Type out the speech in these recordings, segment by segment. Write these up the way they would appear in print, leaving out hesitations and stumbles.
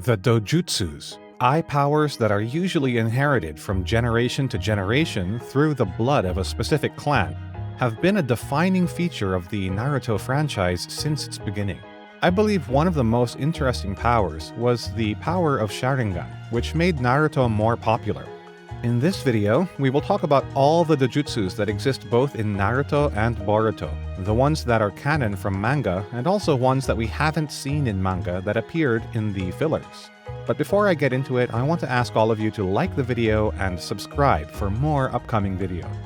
The Dojutsus, eye powers that are usually inherited from generation to generation through the blood of a specific clan, have been a defining feature of the Naruto franchise since its beginning. I believe one of the most interesting powers was the power of Sharingan, which made Naruto more popular. In this video, we will talk about all the Dojutsus that exist both in Naruto and Boruto, the ones that are canon from manga and also ones that we haven't seen in manga that appeared in the fillers. But before I get into it, I want to ask all of you to like the video and subscribe for more upcoming videos.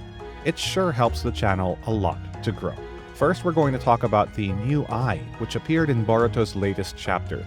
It sure helps the channel a lot to grow. First, we're going to talk about the new eye, which appeared in Boruto's latest chapter.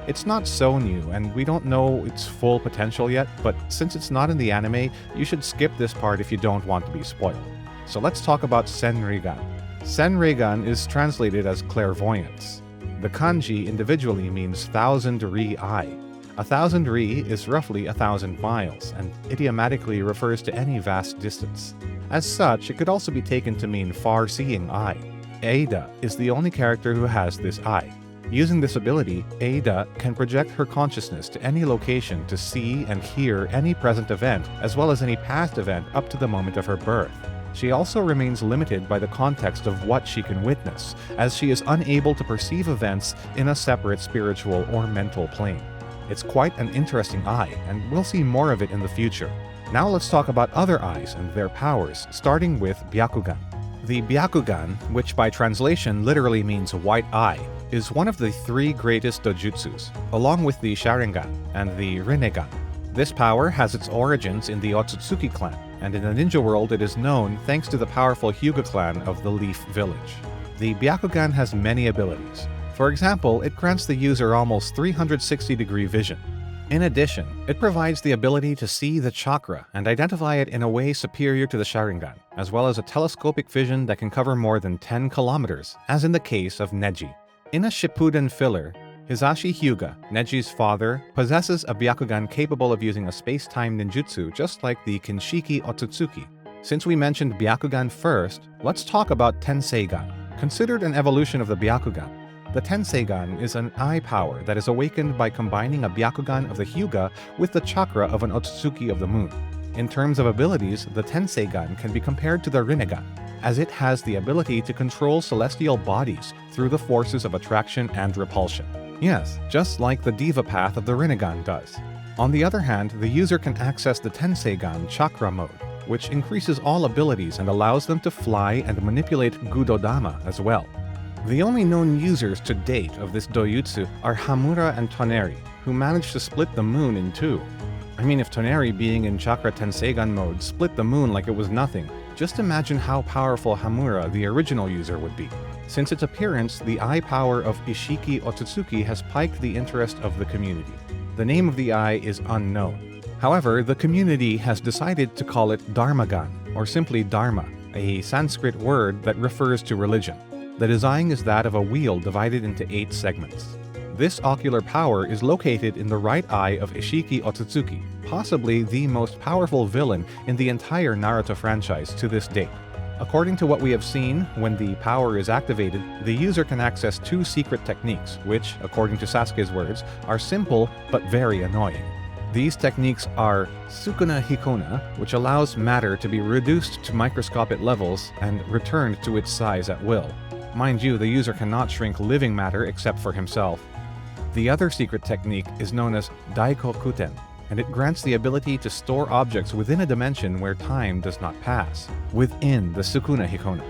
It's not so new, and we don't know its full potential yet, but since it's not in the anime, you should skip this part if you don't want to be spoiled. So let's talk about Senrigan. Senrigan is translated as clairvoyance. The kanji individually means thousand-ri eye. 1,000 ri is roughly 1,000 miles, and idiomatically refers to any vast distance. As such, it could also be taken to mean far-seeing eye. Eida is the only character who has this eye. Using this ability, Eida can project her consciousness to any location to see and hear any present event as well as any past event up to the moment of her birth. She also remains limited by the context of what she can witness, as she is unable to perceive events in a separate spiritual or mental plane. It's quite an interesting eye, and we'll see more of it in the future. Now let's talk about other eyes and their powers, starting with Byakugan. The Byakugan, which by translation literally means white eye, is one of the three greatest dojutsus, along with the Sharingan and the Rinnegan. This power has its origins in the Otsutsuki clan, and in the ninja world it is known thanks to the powerful Hyuga clan of the Leaf Village. The Byakugan has many abilities. For example, it grants the user almost 360-degree vision. In addition, it provides the ability to see the chakra and identify it in a way superior to the Sharingan, as well as a telescopic vision that can cover more than 10 kilometers, as in the case of Neji. In a Shippuden filler, Hisashi Hyuga, Neji's father, possesses a Byakugan capable of using a space-time ninjutsu just like the Kinshiki Otsutsuki. Since we mentioned Byakugan first, let's talk about Tenseigan. Considered an evolution of the Byakugan, the Tenseigan is an eye power that is awakened by combining a Byakugan of the Hyuga with the chakra of an Otsutsuki of the moon. In terms of abilities, the Tenseigan can be compared to the Rinnegan, as it has the ability to control celestial bodies through the forces of attraction and repulsion. Yes, just like the Diva path of the Rinnegan does. On the other hand, the user can access the Tenseigan chakra mode, which increases all abilities and allows them to fly and manipulate Gudodama as well. The only known users to date of this Dojutsu are Hamura and Toneri, who managed to split the moon in two. I mean, if Toneri being in Chakra Tenseigan mode split the moon like it was nothing, just imagine how powerful Hamura, the original user, would be. Since its appearance, the eye power of Ishiki Otsutsuki has piqued the interest of the community. The name of the eye is unknown. However, the community has decided to call it Dharmagan, or simply Dharma, a Sanskrit word that refers to religion. The design is that of a wheel divided into 8 segments. This ocular power is located in the right eye of Ishiki Otsutsuki, possibly the most powerful villain in the entire Naruto franchise to this date. According to what we have seen, when the power is activated, the user can access 2 secret techniques, which, according to Sasuke's words, are simple but very annoying. These techniques are Sukuna Hikona, which allows matter to be reduced to microscopic levels and returned to its size at will. Mind you, the user cannot shrink living matter except for himself. The other secret technique is known as Daikokuten, and it grants the ability to store objects within a dimension where time does not pass, within the Sukuna Hikona.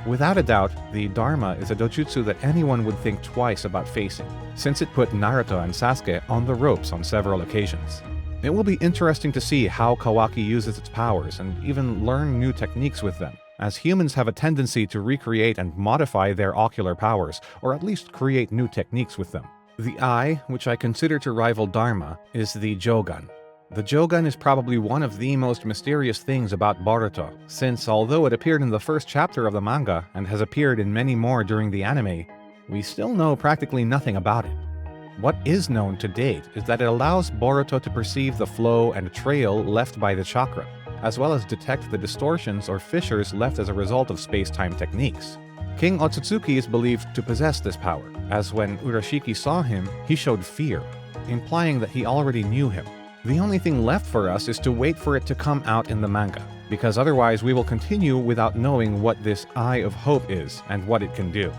Without a doubt, the Dharma is a dojutsu that anyone would think twice about facing, since it put Naruto and Sasuke on the ropes on several occasions. It will be interesting to see how Kawaki uses its powers and even learn new techniques with them, as humans have a tendency to recreate and modify their ocular powers, or at least create new techniques with them. The eye, which I consider to rival Dharma, is the Jogan. The Jogan is probably one of the most mysterious things about Boruto, since although it appeared in the first chapter of the manga and has appeared in many more during the anime, we still know practically nothing about it. What is known to date is that it allows Boruto to perceive the flow and trail left by the chakra, as well as detect the distortions or fissures left as a result of space-time techniques. King Otsutsuki is believed to possess this power, as when Urashiki saw him, he showed fear. implying that he already knew him. The only thing left for us is to wait for it to come out in the manga, because otherwise we will continue without knowing what this Eye of Hope is and what it can do.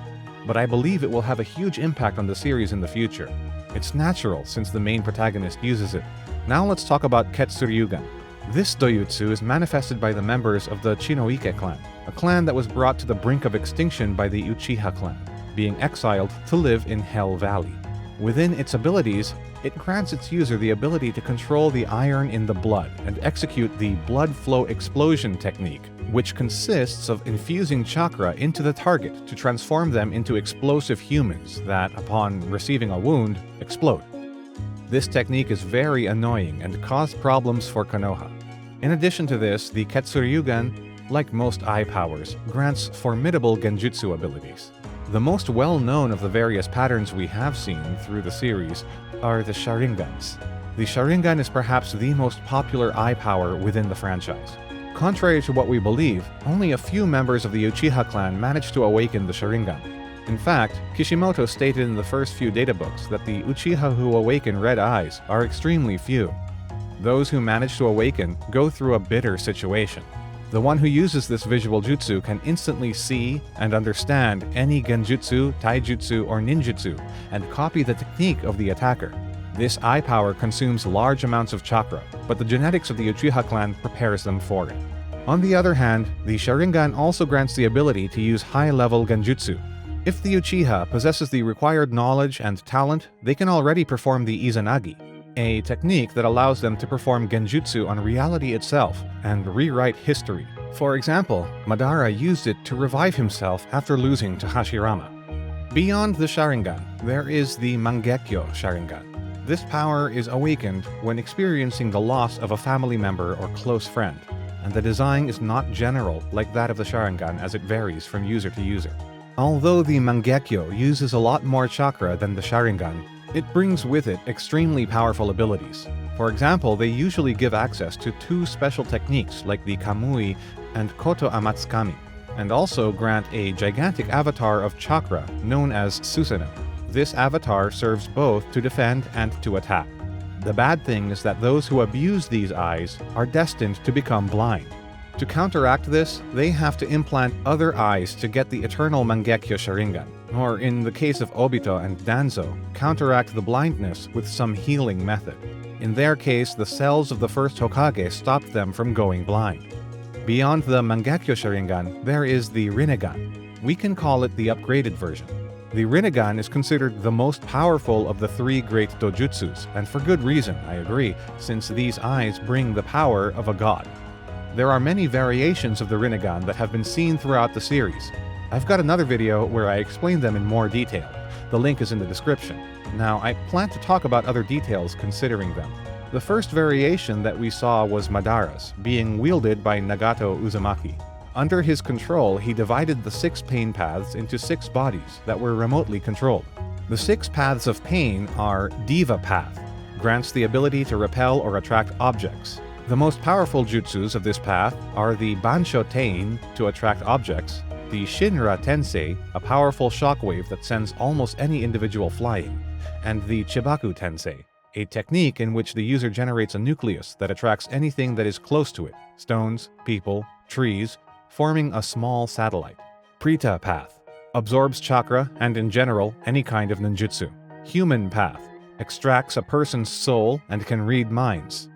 But I believe it will have a huge impact on the series in the future. It's natural since the main protagonist uses it. Now let's talk about Ketsuryugan. This Dojutsu is manifested by the members of the Chinoike clan, a clan that was brought to the brink of extinction by the Uchiha clan, being exiled to live in Hell Valley. Within its abilities, it grants its user the ability to control the iron in the blood and execute the blood flow explosion technique, which consists of infusing chakra into the target to transform them into explosive humans that, upon receiving a wound, explode. This technique is very annoying and caused problems for Konoha. In addition to this, the Ketsuryugan, like most eye powers, grants formidable genjutsu abilities. The most well-known of the various patterns we have seen through the series are the Sharingans. The Sharingan is perhaps the most popular eye power within the franchise. Contrary to what we believe, only a few members of the Uchiha clan managed to awaken the Sharingan. In fact, Kishimoto stated in the first few databooks that the Uchiha who awaken red eyes are extremely few. Those who manage to awaken go through a bitter situation. The one who uses this visual jutsu can instantly see and understand any genjutsu, taijutsu, or ninjutsu, and copy the technique of the attacker. This eye power consumes large amounts of chakra, but the genetics of the Uchiha clan prepares them for it. On the other hand, the Sharingan also grants the ability to use high-level genjutsu. If the Uchiha possesses the required knowledge and talent, they can already perform the Izanagi, a technique that allows them to perform genjutsu on reality itself and rewrite history. For example, Madara used it to revive himself after losing to Hashirama. Beyond the Sharingan, there is the Mangekyo Sharingan. This power is awakened when experiencing the loss of a family member or close friend, and the design is not general like that of the Sharingan as it varies from user to user. Although the Mangekyo uses a lot more chakra than the Sharingan, it brings with it extremely powerful abilities. For example, they usually give access to two special techniques like the Kamui and Koto Amatsukami, and also grant a gigantic avatar of chakra known as Susanoo. This avatar serves both to defend and to attack. The bad thing is that those who abuse these eyes are destined to become blind. To counteract this, they have to implant other eyes to get the eternal Mangekyo Sharingan, or in the case of Obito and Danzo, counteract the blindness with some healing method. In their case, the cells of the first Hokage stopped them from going blind. Beyond the Mangekyo Sharingan, there is the Rinnegan. We can call it the upgraded version. The Rinnegan is considered the most powerful of the three great dojutsus, and for good reason, I agree, since these eyes bring the power of a god. There are many variations of the Rinnegan that have been seen throughout the series. I've got another video where I explain them in more detail. The link is in the description. Now, I plan to talk about other details considering them. The first variation that we saw was Madara's, being wielded by Nagato Uzumaki. Under his control, he divided the 6 pain paths into 6 bodies that were remotely controlled. The 6 paths of pain are Diva Path, grants the ability to repel or attract objects. The most powerful jutsus of this path are the Bansho Tein, to attract objects, the Shinra Tensei, a powerful shockwave that sends almost any individual flying, and the Chibaku Tensei, a technique in which the user generates a nucleus that attracts anything that is close to it, stones, people, trees, forming a small satellite. Prita Path, absorbs chakra and in general any kind of ninjutsu. Human Path, extracts a person's soul and can read minds.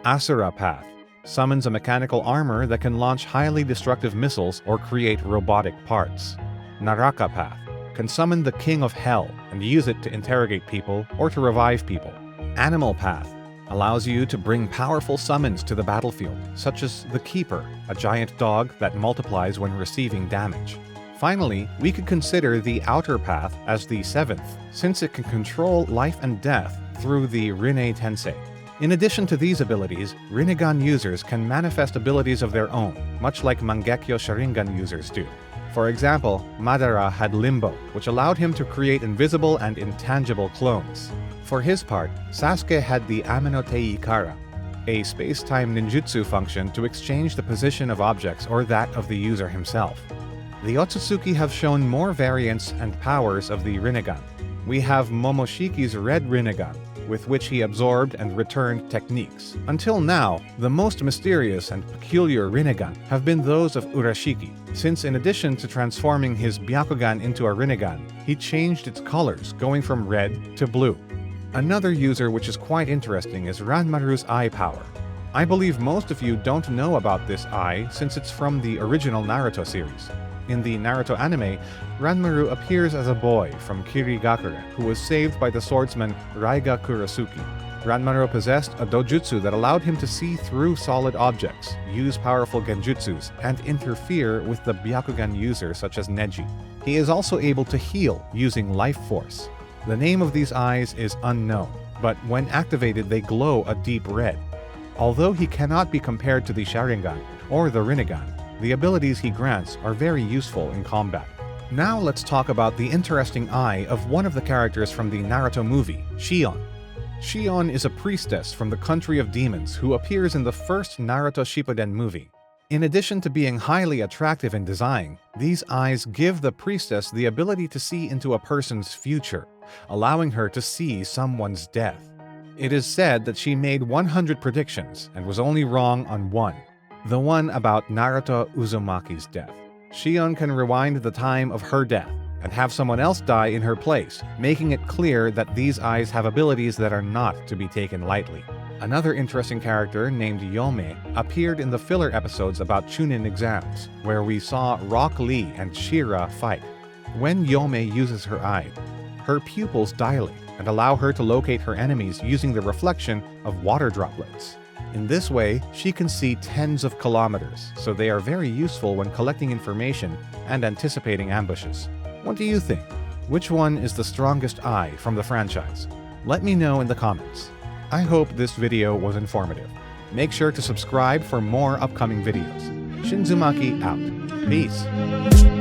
Asura Path, summons a mechanical armor that can launch highly destructive missiles or create robotic parts. Naraka Path, can summon the King of Hell and use it to interrogate people or to revive people. Animal Path, allows you to bring powerful summons to the battlefield, such as the Keeper, a giant dog that multiplies when receiving damage. Finally, we could consider the Outer Path as the 7th, since it can control life and death through the Rinne Tensei. In addition to these abilities, Rinnegan users can manifest abilities of their own, much like Mangekyo Sharingan users do. For example, Madara had Limbo, which allowed him to create invisible and intangible clones. For his part, Sasuke had the Aminotei Ikara, a space-time ninjutsu function to exchange the position of objects or that of the user himself. The Otsutsuki have shown more variants and powers of the Rinnegan. We have Momoshiki's Red Rinnegan, with which he absorbed and returned techniques. Until now, the most mysterious and peculiar Rinnegan have been those of Urashiki, since in addition to transforming his Byakugan into a Rinnegan, he changed its colors, going from red to blue. Another user which is quite interesting is Ranmaru's eye power. I believe most of you don't know about this eye since it's from the original Naruto series. In the Naruto anime, Ranmaru appears as a boy from Kirigakure who was saved by the swordsman Raiga Kurasuki. Ranmaru possessed a dojutsu that allowed him to see through solid objects, use powerful genjutsus, and interfere with the Byakugan user such as Neji. He is also able to heal using life force. The name of these eyes is unknown, but when activated they glow a deep red. Although he cannot be compared to the Sharingan or the Rinnegan, the abilities he grants are very useful in combat. Now let's talk about the interesting eye of one of the characters from the Naruto movie, Shion. Shion is a priestess from the country of demons who appears in the first Naruto Shippuden movie. In addition to being highly attractive in design, these eyes give the priestess the ability to see into a person's future, allowing her to see someone's death. It is said that she made 100 predictions and was only wrong on one, the one about Naruto Uzumaki's death. Shion can rewind the time of her death and have someone else die in her place, making it clear that these eyes have abilities that are not to be taken lightly. Another interesting character named Yome appeared in the filler episodes about Chunin exams, where we saw Rock Lee and Shira fight. When Yome uses her eye, her pupils dilate and allow her to locate her enemies using the reflection of water droplets. In this way, she can see tens of kilometers, so they are very useful when collecting information and anticipating ambushes. What do you think? Which one is the strongest eye from the franchise? Let me know in the comments. I hope this video was informative. Make sure to subscribe for more upcoming videos. Shinzumaki out. Peace.